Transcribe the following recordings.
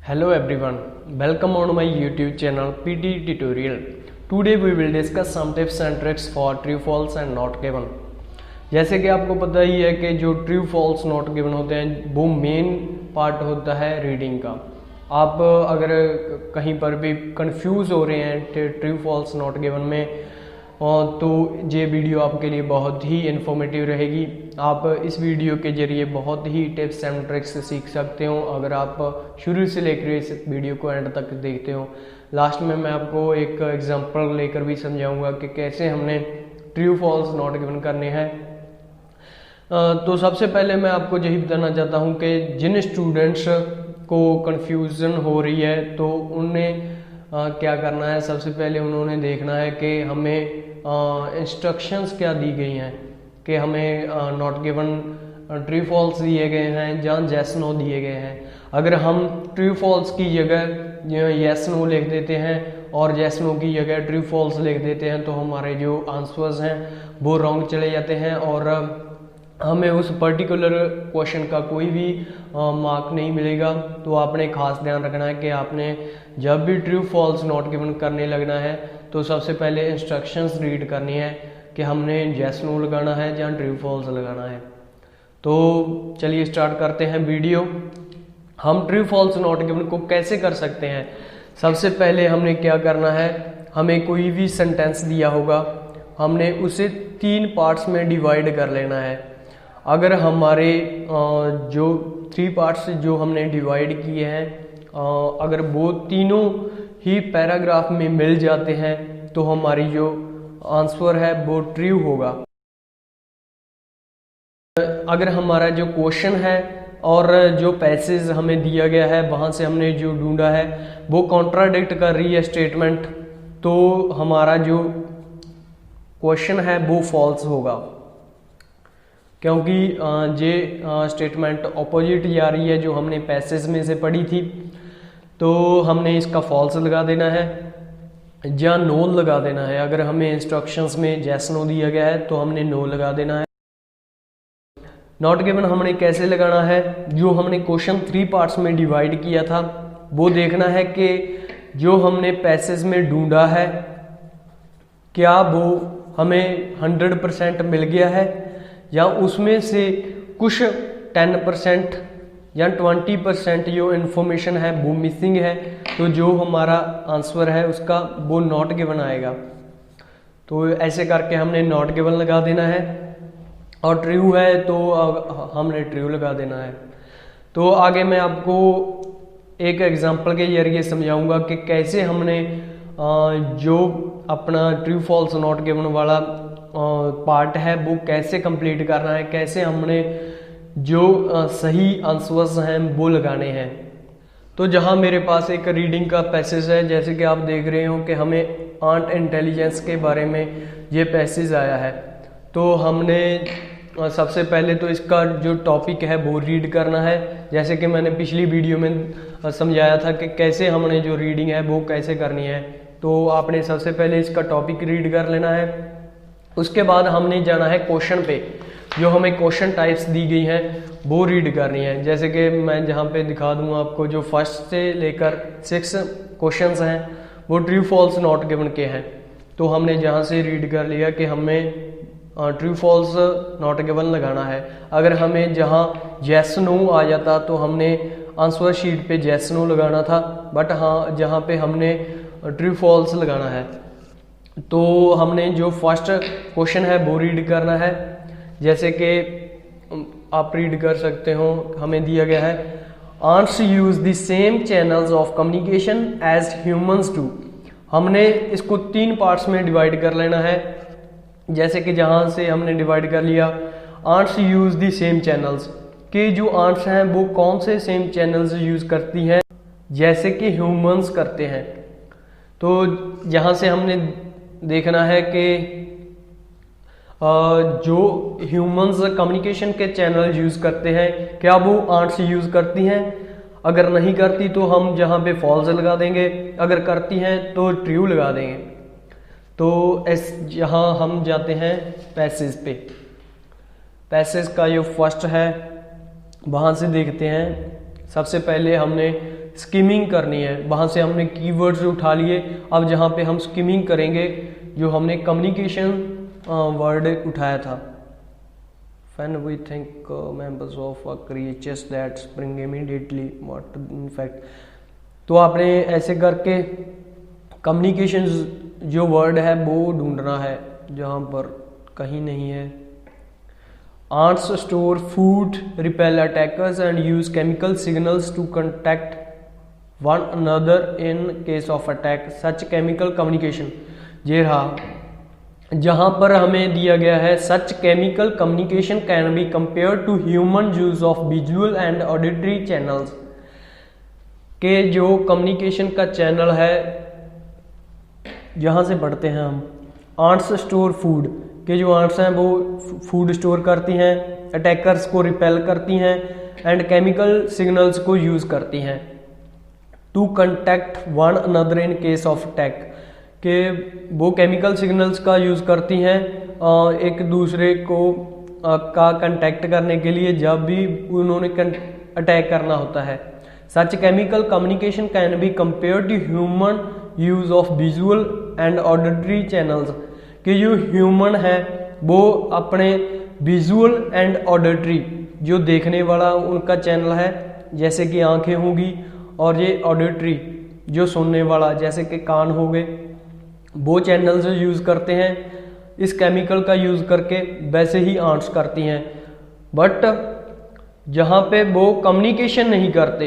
Hello everyone, welcome on my YouTube channel PT Tutorial. Today we will discuss some tips and tricks for true false and not given. जैसे कि आपको पता ही है कि जो true false not given होते हैं वो मेन पार्ट होता है रीडिंग का। आप अगर कहीं पर भी कंफ्यूज हो रहे हैं ट्रू फॉल्स नॉट गिवन में तो ये वीडियो आपके लिए बहुत ही इन्फॉर्मेटिव रहेगी। आप इस वीडियो के जरिए बहुत ही टिप्स एंड ट्रिक्स सीख सकते हो अगर आप शुरू से लेकर इस वीडियो को एंड तक देखते हो। लास्ट में मैं आपको एक एग्जांपल लेकर भी समझाऊंगा कि कैसे हमने ट्रू फॉल्स नॉट गिवन करने हैं। तो सबसे पहले मैं आपको यही बताना चाहता हूँ कि जिन स्टूडेंट्स को कन्फ्यूज़न हो रही है तो उन्हें क्या करना है। सबसे पहले उन्होंने देखना है कि हमें इंस्ट्रक्शंस क्या दी गई हैं, कि हमें नॉट गिवन ट्रू फॉल्स दिए गए हैं या येस नो दिए गए हैं। अगर हम ट्रू फॉल्स की जगह येस नो लिख देते हैं और येस नो की जगह ट्रू फॉल्स लिख देते हैं तो हमारे जो आंसर्स हैं वो रॉन्ग चले जाते हैं और हमें उस पर्टिकुलर क्वेश्चन का कोई भी मार्क नहीं मिलेगा। तो आपने खास ध्यान रखना है कि आपने जब भी ट्रू फॉल्स नॉट गिवन करने लगना है तो सबसे पहले इंस्ट्रक्शंस रीड करनी है कि हमने येस नो लगाना है या ट्रू फॉल्स लगाना है। तो चलिए स्टार्ट करते हैं वीडियो। हम ट्रू फॉल्स नॉट गिवन को कैसे कर सकते हैं। सबसे पहले हमने क्या करना है, हमें कोई भी सेंटेंस दिया होगा, हमने उसे 3 पार्ट्स में डिवाइड कर लेना है। अगर हमारे जो 3 पार्ट्स जो हमने डिवाइड किए हैं अगर वो तीनों ही पैराग्राफ में मिल जाते हैं तो हमारी जो आंसर है वो ट्रू होगा। अगर हमारा जो क्वेश्चन है और जो पैसेज हमें दिया गया है वहाँ से हमने जो ढूंढा है वो कॉन्ट्राडिक्ट कर रही है स्टेटमेंट, तो हमारा जो क्वेश्चन है वो फॉल्स होगा, क्योंकि ये स्टेटमेंट ऑपोजिट जा रही है जो हमने पैसेज में से पढ़ी थी। तो हमने इसका फॉल्स लगा देना है या नो लगा देना है। अगर हमें इंस्ट्रक्शंस में येस नो दिया गया है तो हमने नो लगा देना है। नॉट गिवन हमने कैसे लगाना है, जो हमने क्वेश्चन 3 पार्ट्स में डिवाइड किया था वो देखना है कि जो हमने पैसेज में ढूंढा है क्या वो हमें 100% मिल गया है या उसमें से कुछ 10% या 20% जो इन्फॉर्मेशन है वो मिसिंग है, तो जो हमारा आंसर है उसका वो नॉट गिवन आएगा। तो ऐसे करके हमने नॉट गिवन लगा देना है और ट्रू है तो हमने ट्रू लगा देना है। तो आगे मैं आपको एक एग्जांपल के जरिए समझाऊंगा कि कैसे हमने जो अपना ट्रू फॉल्स नॉट गिवन वाला पार्ट है वो कैसे कंप्लीट करना है, कैसे हमने जो सही आंसर्स हैं वो लगाने हैं। तो जहां मेरे पास एक रीडिंग का पैसेज है, जैसे कि आप देख रहे हो कि हमें आर्ट इंटेलिजेंस के बारे में ये पैसेज आया है। तो हमने सबसे पहले तो इसका जो टॉपिक है वो रीड करना है, जैसे कि मैंने पिछली वीडियो में समझाया था कि कैसे हमने जो रीडिंग है वो कैसे करनी है। तो आपने सबसे पहले इसका टॉपिक रीड कर लेना है। उसके बाद हमने जाना है क्वेश्चन पे, जो हमें क्वेश्चन टाइप्स दी गई हैं वो रीड करनी है। जैसे कि मैं जहाँ पे दिखा दूँगा आपको, जो फर्स्ट से लेकर 6 क्वेश्चंस हैं वो ट्रू फॉल्स नॉट गिवन के हैं। तो हमने जहाँ से रीड कर लिया कि हमें ट्रू फॉल्स नॉट गिवन लगाना है। अगर हमें जहाँ येस नो आ जाता तो हमने आंसर शीट पे येस नो लगाना था, बट हाँ जहाँ पे हमने ट्रू फॉल्स लगाना है तो हमने जो फर्स्ट क्वेश्चन है वो रीड करना है। जैसे कि आप रीड कर सकते हो, हमें दिया गया है ants use the same channels of communication as humans do. हमने इसको 3 पार्ट्स में डिवाइड कर लेना है। जैसे कि जहाँ से हमने डिवाइड कर लिया ants use the same channels, कि जो ants हैं वो कौन से सेम चैनल्स यूज करती हैं जैसे कि ह्यूमंस करते हैं। तो यहाँ से हमने देखना है कि जो ह्यूमंस कम्युनिकेशन के चैनल यूज़ करते हैं क्या वो आंट्स यूज़ करती हैं। अगर नहीं करती तो हम जहाँ पे फॉल्स लगा देंगे, अगर करती हैं तो ट्रू लगा देंगे। तो यहाँ हम जाते हैं पैसेज पे। पैसेज का जो फर्स्ट है वहाँ से देखते हैं। सबसे पहले हमने स्किमिंग करनी है। वहाँ से हमने कीवर्ड्स उठा लिए। अब जहाँ पे हम स्किमिंग करेंगे, जो हमने कम्युनिकेशन वर्ड उठाया था, when we think members of a creatures that spring immediately what in fact, तो आपने ऐसे करके कम्युनिकेशन जो वर्ड है वो ढूंढना है जहाँ पर कहीं नहीं है। Ants store food, repel attackers and use chemical signals to contact one another in case of attack. Such chemical communication, ये रहा जहाँ पर हमें दिया गया है such chemical communication can be compare to human use of visual and auditory channels, के जो कम्युनिकेशन का चैनल है जहाँ से पढ़ते हैं हम। आंट्स स्टोर फूड, के जो आंट्स हैं वो फूड स्टोर करती हैं, अटैकर्स को रिपेल करती हैं एंड केमिकल सिग्नल्स को यूज करती हैं to contact one another in case of attack, कि वो केमिकल सिग्नल्स का यूज़ करती हैं एक दूसरे को का कंटेक्ट करने के लिए जब भी उन्होंने अटैक करना होता है। Such chemical communication can be compare to human use of visual and auditory channels, कि जो ह्यूमन है वो अपने विजुअल एंड ऑडिटरी जो देखने वाला उनका चैनल है जैसे कि आंखें होंगी, और ये ऑडिटरी जो सुनने वाला जैसे कि कान हो गए, वो चैनल्स यूज़ करते हैं इस केमिकल का यूज़ करके, वैसे ही आंट्स करती हैं। बट जहाँ पे वो कम्युनिकेशन नहीं करते,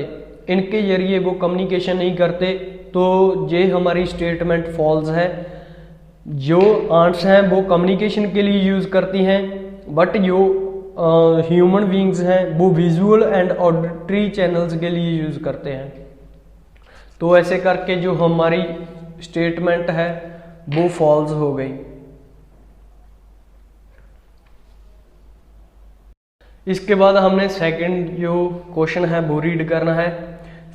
इनके जरिए वो कम्युनिकेशन नहीं करते, तो ये हमारी स्टेटमेंट फॉल्स है। जो आंट्स हैं वो कम्युनिकेशन के लिए यूज़ करती हैं, बट जो ह्यूमन बींग्स हैं वो विजुअल एंड ऑडिटरी चैनल्स के लिए यूज़ करते हैं। तो ऐसे करके जो हमारी स्टेटमेंट है वो फॉल्स हो गई। इसके बाद हमने सेकंड जो क्वेश्चन है वो रीड करना है।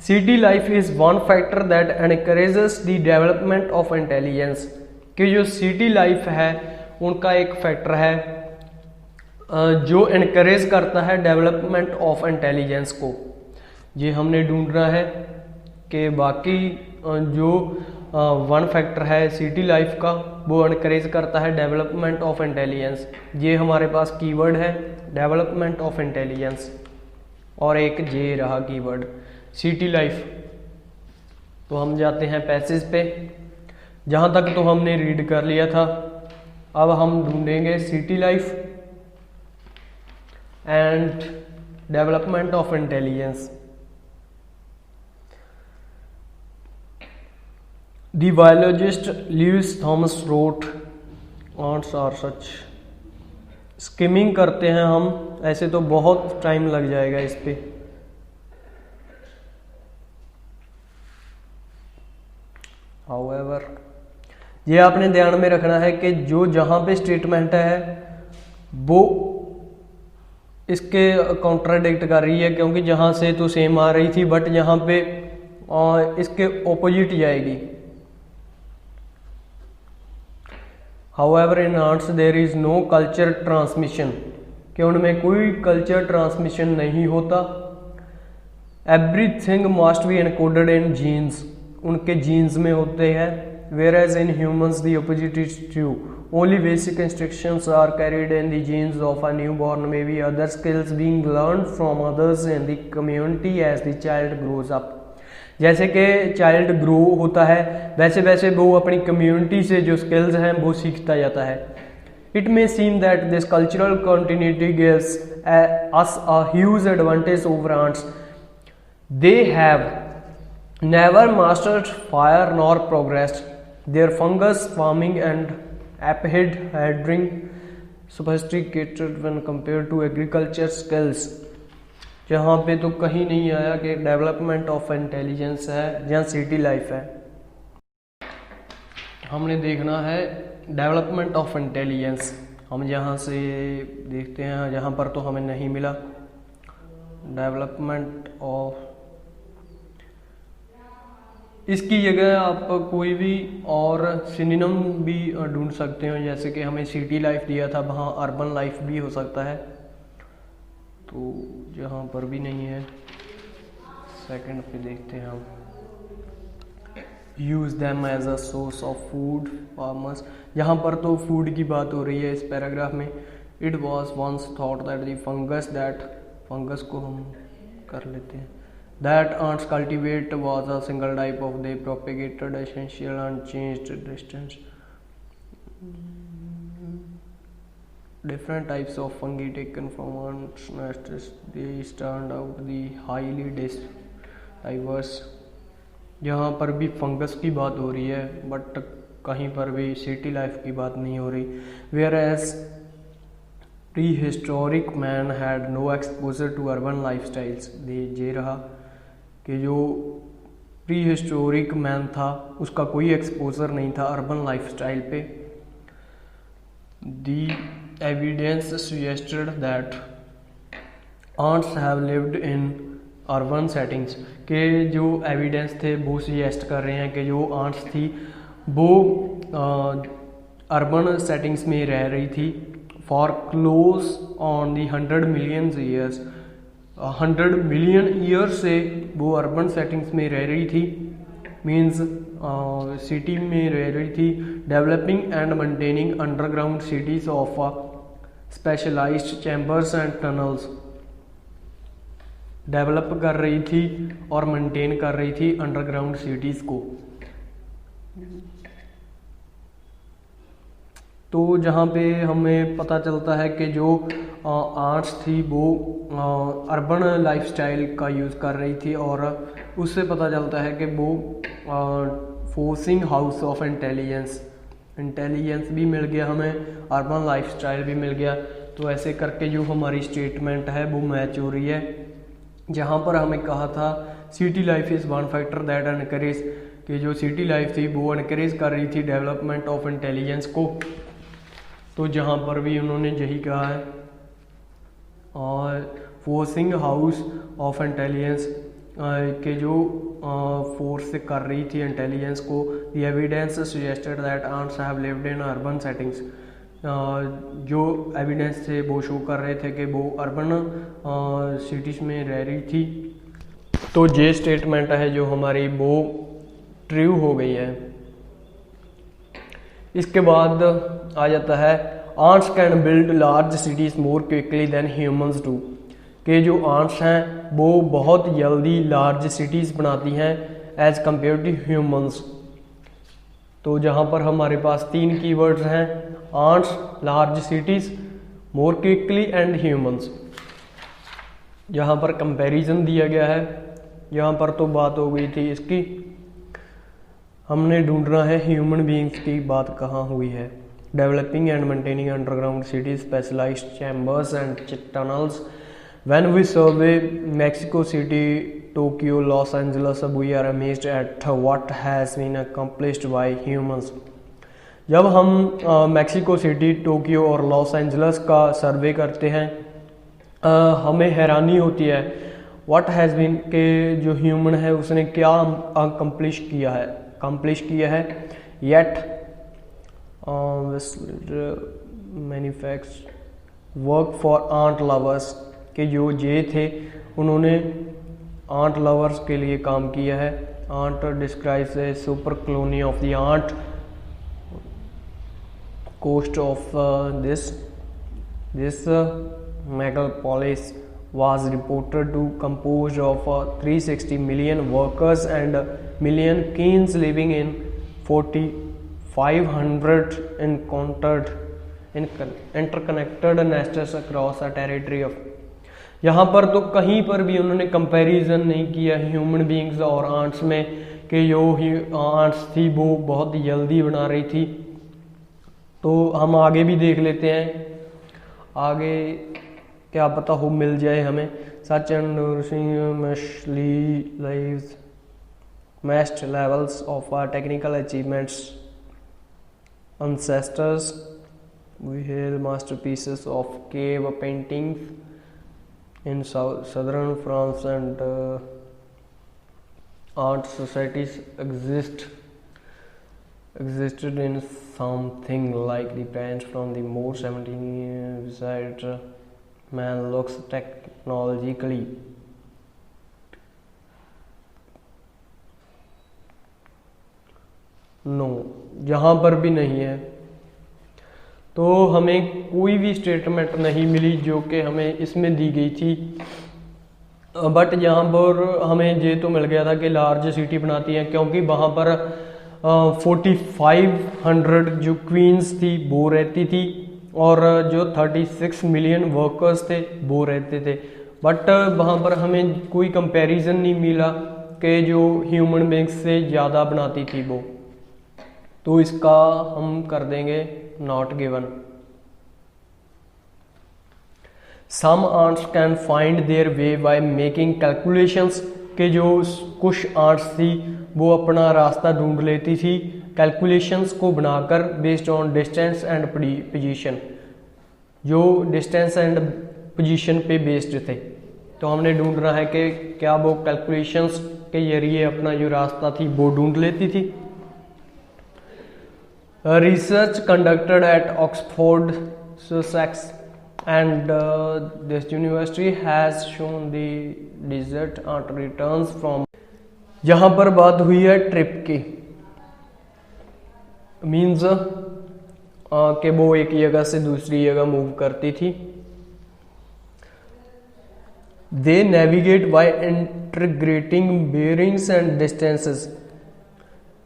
City life is one factor that encourages the development of intelligence, कि जो सिटी लाइफ है उनका एक फैक्टर है जो एनकरेज करता है डेवलपमेंट ऑफ इंटेलिजेंस को। ये हमने ढूंढना है कि बाकी जो वन फैक्टर है सिटी लाइफ का वो एनकरेज करता है डेवलपमेंट ऑफ इंटेलिजेंस। ये हमारे पास कीवर्ड है डेवलपमेंट ऑफ इंटेलिजेंस, और एक जे रहा कीवर्ड सिटी लाइफ। तो हम जाते हैं पैसेज पे, जहाँ तक तो हमने रीड कर लिया था। अब हम ढूंढेंगे city life and development of intelligence. The biologist Lewis Thomas wrote, ants are such। Skimming करते हैं हम, ऐसे तो बहुत टाइम लग जाएगा इस पे। However, ये आपने ध्यान में रखना है कि जो जहाँ पे स्टेटमेंट है वो इसके कॉन्ट्राडिक्ट कर रही है, क्योंकि जहाँ से तो सेम आ रही थी बट यहाँ पे इसके ऑपोजिट जाएगी। However, in ants there is no culture transmission, कि उनमें कोई कल्चर ट्रांसमिशन नहीं होता। Everything must be encoded in genes, उनके जीन्स में होते हैं। Whereas in humans the opposite is true, only basic instructions are carried in the genes of a newborn, maybe other skills being learned from others in the community as the child grows up। जैसे कि child grow होता है वैसे वैसे वो अपनी community से जो स्किल्स हैं वो सीखता जाता है। It may seem that this cultural continuity gives us a huge advantage over ants. They have never mastered fire nor progressed their fungus farming and aphid herding sophisticated when compare to agriculture skills. जहाँ पे तो कहीं नहीं आया कि development of intelligence है, जहाँ city life है। हमने देखना है डेवलपमेंट ऑफ इंटेलिजेंस। हम जहाँ से देखते हैं, जहाँ पर तो हमें नहीं मिला डेवलपमेंट ऑफ, इसकी जगह आप कोई भी और सिनोनिम भी ढूंढ सकते हो। जैसे कि हमें सिटी लाइफ दिया था, वहाँ अर्बन लाइफ भी हो सकता है, तो जहाँ पर भी नहीं है सेकंड पे देखते हैं हम। Use them as a source of food farmers, यहाँ पर तो फूड की बात हो रही है इस पैराग्राफ में। It was once thought that the fungus, that fungus को हम कर लेते हैं, that ants cultivate was a single type of, they propagated essential unchanged distance. Different types of fungi taken from ants nests, these turned out the highly diverse. यहाँ पर भी fungus की बात हो रही है, बट कहीं पर भी सिटी लाइफ की बात नहीं हो रही। Whereas prehistoric man had no exposure to urban lifestyles, ये रहा कि जो प्री हिस्टोरिक मैन था उसका कोई एक्सपोजर नहीं था अर्बन लाइफ स्टाइल पे। The evidence suggested that ants have lived in urban settings, के जो एविडेंस थे वो सजेस्ट कर रहे हैं कि जो आंट्स थी वो अर्बन सेटिंग्स में रह रही थी for close on the 100 million years, 100 million year से वो अर्बन सेटिंग्स में रह रही थी, मीन्स सिटी में रह रही थी। Developing and maintaining underground cities of specialised chambers and tunnels, develop कर रही थी और मेंटेन कर रही थी अंडरग्राउंड सिटीज़ को। तो जहाँ पे हमें पता चलता है कि जो आर्ट्स थी वो अर्बन लाइफस्टाइल का यूज़ कर रही थी, और उससे पता चलता है कि वो फोर्सिंग हाउस ऑफ इंटेलिजेंस भी मिल गया हमें, अर्बन लाइफस्टाइल भी मिल गया। तो ऐसे करके जो हमारी स्टेटमेंट है वो मैच हो रही है। जहाँ पर हमें कहा था city life is one factor that encourage, कि जो सिटी लाइफ थी वो एनकरेज कर रही थी डेवलपमेंट ऑफ इंटेलिजेंस को, तो जहाँ पर भी उन्होंने यही कहा है। और फोर्सिंग हाउस ऑफ इंटेलिजेंस के जो फोर्स से कर रही थी इंटेलिजेंस को। The evidence suggested that ants have lived in urban settings, जो एविडेंस थे वो शो कर रहे थे कि वो अर्बन सिटीज़ में रह रही थी। तो ये स्टेटमेंट है जो हमारी वो ट्रू हो गई है। इसके बाद आ जाता है ants can build large cities more quickly then humans do, कि जो ants हैं वो बहुत जल्दी लार्ज सिटीज़ बनाती हैं एज कम्पेयर टू ह्यूमंस। तो जहाँ पर हमारे पास 3 कीवर्ड्स हैं, ants, large cities, more quickly and humans. यहाँ पर कंपैरिजन दिया गया है, यहाँ पर तो बात हो गई थी इसकी, हमने ढूंढना है ह्यूमन बीइंग्स की बात कहाँ हुई है। Developing and maintaining underground cities, specialised chambers and tunnels. When we survey Mexico City, Tokyo, Los Angeles, we are amazed at what has been accomplished by humans. जब हम मैक्सिको सिटी, टोक्यो और Los Angeles का survey करते हैं हमें हैरानी होती है व्हाट हैज़ बीन, के जो ह्यूमन है उसने क्या अकम्प्लिश किया है। Yet manufacture work for ant lovers, के जो जे थे उन्होंने आंट लवर्स के लिए काम किया है। Ant describes a super colony of the ant coast of this megalopolis was reported to composed of 360 million workers and million kings living in 4,500 interconnected nests across a territory of। यहाँ पर तो कहीं पर भी उन्होंने कंपैरिजन नहीं किया human beings और आंट्स में, कि जो आंट्स थी वो बहुत जल्दी बना रही थी। तो हम आगे भी देख लेते हैं, आगे क्या पता हो मिल जाए हमें। Such and moist levels of technical achievements ancestors, we hail masterpieces of cave paintings in southern France, and art societies existed in something like the branch from the more 17 beside man looks technologically no, यहाँ पर भी नहीं है। तो हमें कोई भी statement नहीं मिली जो कि हमें इसमें दी गई थी। बट यहाँ पर हमें ये तो मिल गया था कि लार्ज सिटी बनाती है, क्योंकि वहाँ पर 4500 जो क्वींस थी वो रहती थी और जो 36 मिलियन वर्कर्स थे वो रहते थे। बट वहाँ पर हमें कोई कंपैरिजन नहीं मिला कि जो ह्यूमन बींग्स से ज़्यादा बनाती थी वो, तो इसका हम कर देंगे not given. Some ants can find their way by making calculations, के जो कुछ आंट्स थी वो अपना रास्ता ढूंढ लेती थी कैलकुलेशंस को बनाकर based on distance and position, जो डिस्टेंस एंड पोजीशन पे बेस्ड थे। तो हमने ढूंढना है कि क्या वो कैलकुलेशंस के जरिए अपना जो रास्ता थी वो ढूंढ लेती थी। Research conducted at Oxford Sussex and this university has shown the desert ant returns from, यहाँ पर बात हुई है ट्रिप की, मीन्स कि वो एक जगह से दूसरी जगह मूव करती थी। They navigate by integrating bearings and distances,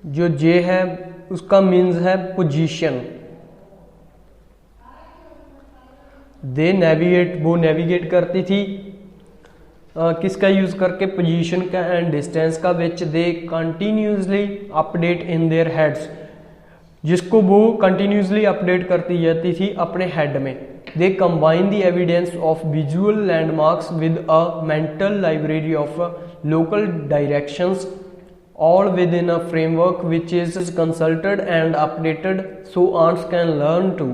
जो जे है उसका मीन्स है पोजीशन। दे नेविगेट, वो नेविगेट करती थी किसका यूज करके, पोजीशन का एंड डिस्टेंस का, which they continuously update in their heads, जिसको वो कंटिन्यूसली अपडेट करती जाती थी अपने हेड में। They combine the evidence of visual landmarks with a mental library of local directions, all within a framework which is consulted and updated so ants can learn to।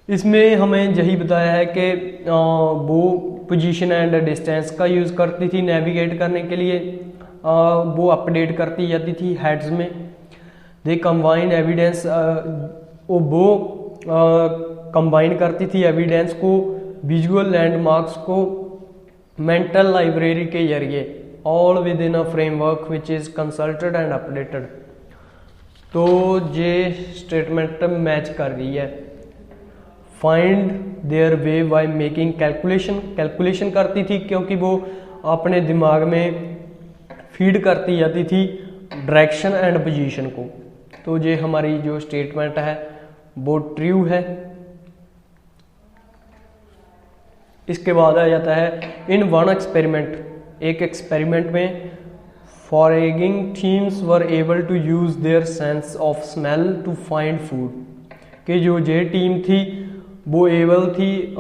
इसमें हमें यही बताया है कि वो पोजीशन एंड डिस्टेंस का use करती थी नेविगेट करने के लिए, वो अपडेट करती जाती थी हेड्स में। दे कंबाइन एविडेंस, वो कंबाइन करती थी एविडेंस को, विजुअल लैंडमार्क्स को मेंटल लाइब्रेरी के जरिए, all with in a framework which is consulted and updated. तो ये स्टेटमेंट मैच कर रही है। Find their way by making calculation, calculation करती थी क्योंकि वो अपने दिमाग में फीड करती जाती थी डायरेक्शन एंड पोजीशन को। तो ये हमारी जो स्टेटमेंट है वो ट्रू है। इसके बाद आ जाता है इन वन एक्सपेरिमेंट, एक एक्सपेरिमेंट में foraging teams were able to use their sense of smell to find food, कि जो ये टीम थी वो एबल थी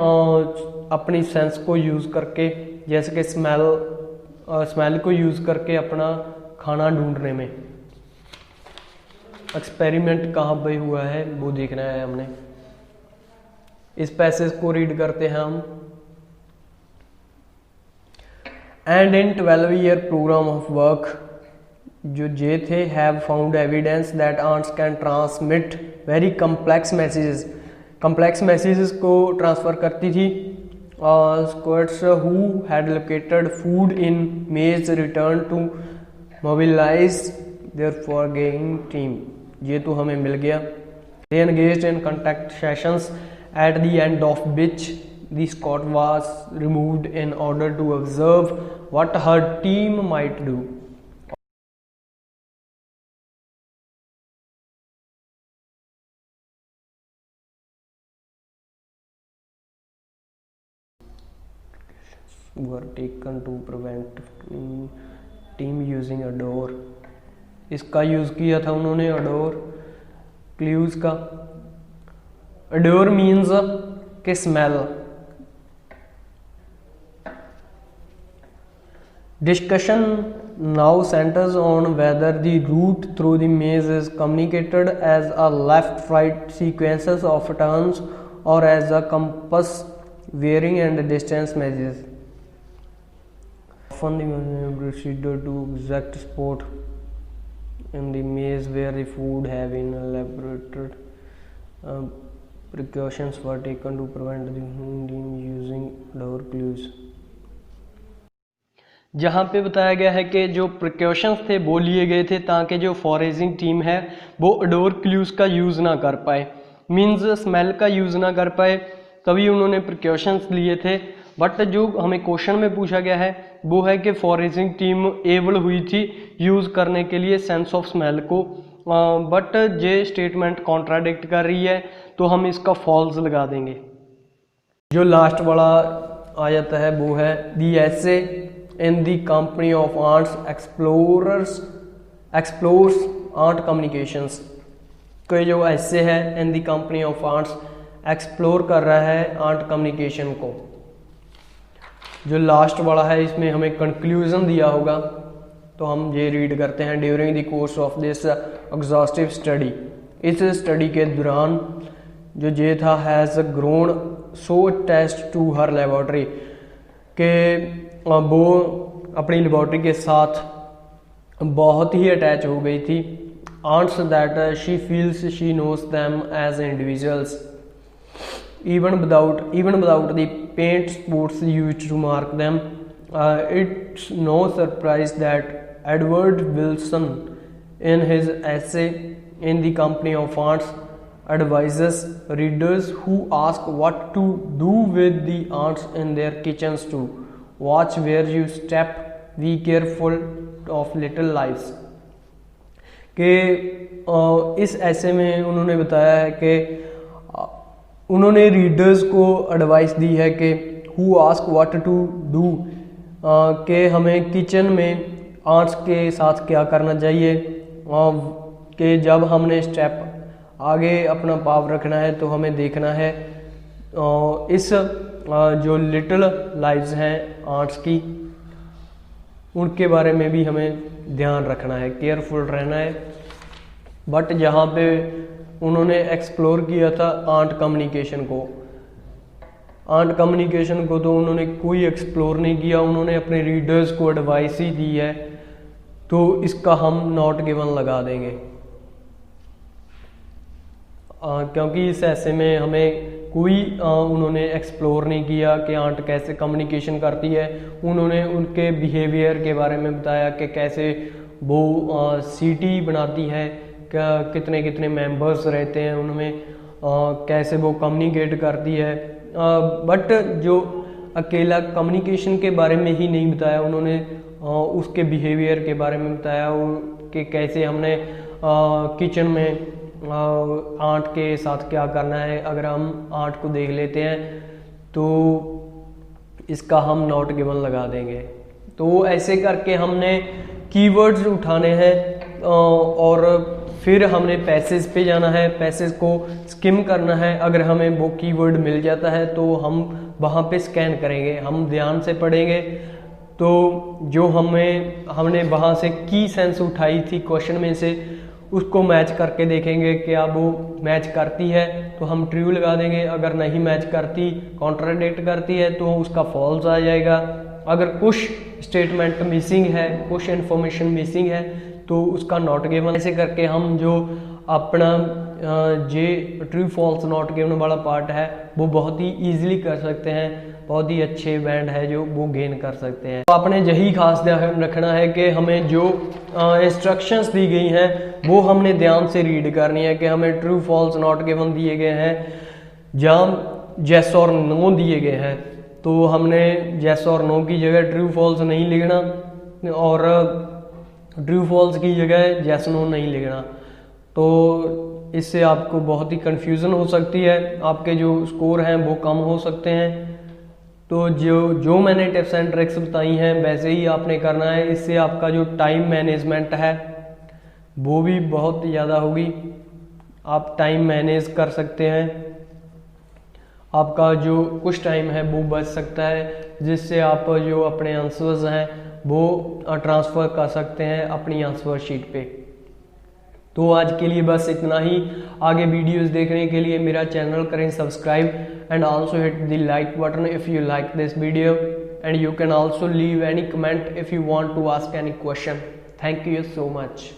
अपनी सेंस को यूज़ करके, जैसे कि स्मेल को यूज़ करके अपना खाना ढूंढने में। एक्सपेरिमेंट कहाँ पे हुआ है वो देखना है हमने। इस पैसेज को रीड करते हैं हम। And in 12-year program of work, जो जे थे have found evidence that ants can transmit very complex messages, complex messages को ट्रांसफ़र करती थी। Squads who had located food in maze return to mobilize their foraging team, ये तो हमें मिल गया। They engaged in contact sessions at the end of which the squad was removed in order to observe what her team might do. were taken to prevent team using adore, इसका use किया था उन्होंने adore clues का। Adore means के smell. Discussion now centers on whether the route through the maze is communicated as a left-right sequences of turns or as a compass varying and distance mazes. Often the procedure to exact spot in the maze where the food have been elaborated precautions were taken to prevent the team using door clues. जहाँ पे बताया गया है कि जो precautions थे वो लिए गए थे ताकि जो फॉरेजिंग टीम है वो ओडोर क्लूज का यूज़ ना कर पाए, मीन्स स्मेल का यूज़ ना कर पाए, तभी उन्होंने प्रिकॉशंस लिए थे। बट जो हमें क्वेश्चन में पूछा गया है वो है कि फॉरेजिंग टीम एबल हुई थी यूज़ करने के लिए सेंस ऑफ स्मेल को, बट ये स्टेटमेंट कॉन्ट्राडिक्ट कर रही है तो हम इसका फॉल्स लगा देंगे। जो लास्ट वाला आ जाता है वो है the essay in the company of arts explores art communications. कोई जो ऐसे है in the company of arts explore कर रहा है आर्ट कम्युनिकेशन को। जो लास्ट वाला है इसमें हमें कंक्लूजन दिया होगा तो हम ये रीड करते हैं। During the course of this exhaustive study, इस स्टडी के दौरान जो ये था has grown so attached to her laboratory के वो अपनी लेबॉर्ट्री के साथ बहुत ही अटैच हो गई थी। Ants that she feels she knows them as individuals even without the paint spots used to mark them. It's no surprise that Edward Wilson in his essay in the company of ants advises readers who ask what to do with the ants in their kitchens to watch where you step, be careful of little lives। कि इस ऐसे में उन्होंने बताया है कि उन्होंने readers को एडवाइस दी है कि who ask what to do, कि हमें किचन में आंट्स के साथ क्या करना चाहिए, कि जब हमने स्टेप आगे अपना पाव रखना है तो हमें देखना है इस जो लिटिल लाइव्स हैं आंट्स की उनके बारे में भी हमें ध्यान रखना है, केयरफुल रहना है। बट जहाँ पे उन्होंने एक्सप्लोर किया था आंट कम्युनिकेशन को तो उन्होंने कोई एक्सप्लोर नहीं किया, उन्होंने अपने रीडर्स को एडवाइस ही दी है, तो इसका हम नॉट गिवन लगा देंगे। क्योंकि इस ऐसे में हमें कोई उन्होंने एक्सप्लोर नहीं किया कि आंट कैसे कम्युनिकेशन करती है। उन्होंने उनके बिहेवियर के बारे में बताया कि कैसे वो सिटी बनाती है, कितने कितने मेंबर्स रहते हैं उनमें, कैसे वो कम्युनिकेट करती है। बट जो अकेला कम्युनिकेशन के बारे में ही नहीं बताया, उन्होंने उसके बिहेवियर के बारे में बताया कि कैसे हमने किचन में आंट के साथ क्या करना है। अगर हम आंट को देख लेते हैं तो इसका हम नॉट गिवन लगा देंगे। तो ऐसे करके हमने कीवर्ड्स उठाने हैं और फिर हमने पैसेज पे जाना है, पैसेज को स्किम करना है। अगर हमें वो कीवर्ड मिल जाता है तो हम वहाँ पे स्कैन करेंगे, हम ध्यान से पढ़ेंगे। तो जो हमने वहाँ से की सेंस उठाई थी क्वेश्चन में से, उसको मैच करके देखेंगे कि अब वो मैच करती है तो हम ट्रू लगा देंगे, अगर नहीं मैच करती, कॉन्ट्राडिक्ट करती है तो उसका फॉल्स आ जाएगा। अगर कुछ स्टेटमेंट मिसिंग है, कुछ इन्फॉर्मेशन मिसिंग है तो उसका नॉट गिवन। ऐसे करके हम जो अपना जे ट्रू फॉल्स नॉट गिवन वाला पार्ट है वो बहुत ही ईजिली कर सकते हैं, बहुत ही अच्छे बैंड है जो वो गेन कर सकते हैं। तो आपने यही खास ध्यान रखना है कि हमें जो इंस्ट्रक्शंस दी गई हैं वो हमने ध्यान से रीड करनी है कि हमें ट्रू फॉल्स नॉट गिवन दिए गए हैं, जहाँ येस और नो दिए गए हैं तो हमने येस और नो की जगह ट्रू फॉल्स नहीं लिखना और ट्रू फॉल्स की जगह येस नो नहीं लिखना। तो इससे आपको बहुत ही कन्फ्यूज़न हो सकती है, आपके जो स्कोर हैं वो कम हो सकते हैं। तो जो मैंने टिप्स एंड ट्रिक्स बताई हैं वैसे ही आपने करना है। इससे आपका जो टाइम मैनेजमेंट है वो भी बहुत ज़्यादा होगी, आप टाइम मैनेज कर सकते हैं, आपका जो कुछ टाइम है वो बच सकता है, जिससे आप जो अपने आंसर्स हैं वो ट्रांसफ़र कर सकते हैं अपनी आंसर शीट पे। तो आज के लिए बस इतना ही। आगे वीडियोस देखने के लिए मेरा चैनल करें subscribe and also hit the like button if you like this video and you can also leave any comment if you want to ask any question. Thank you so much.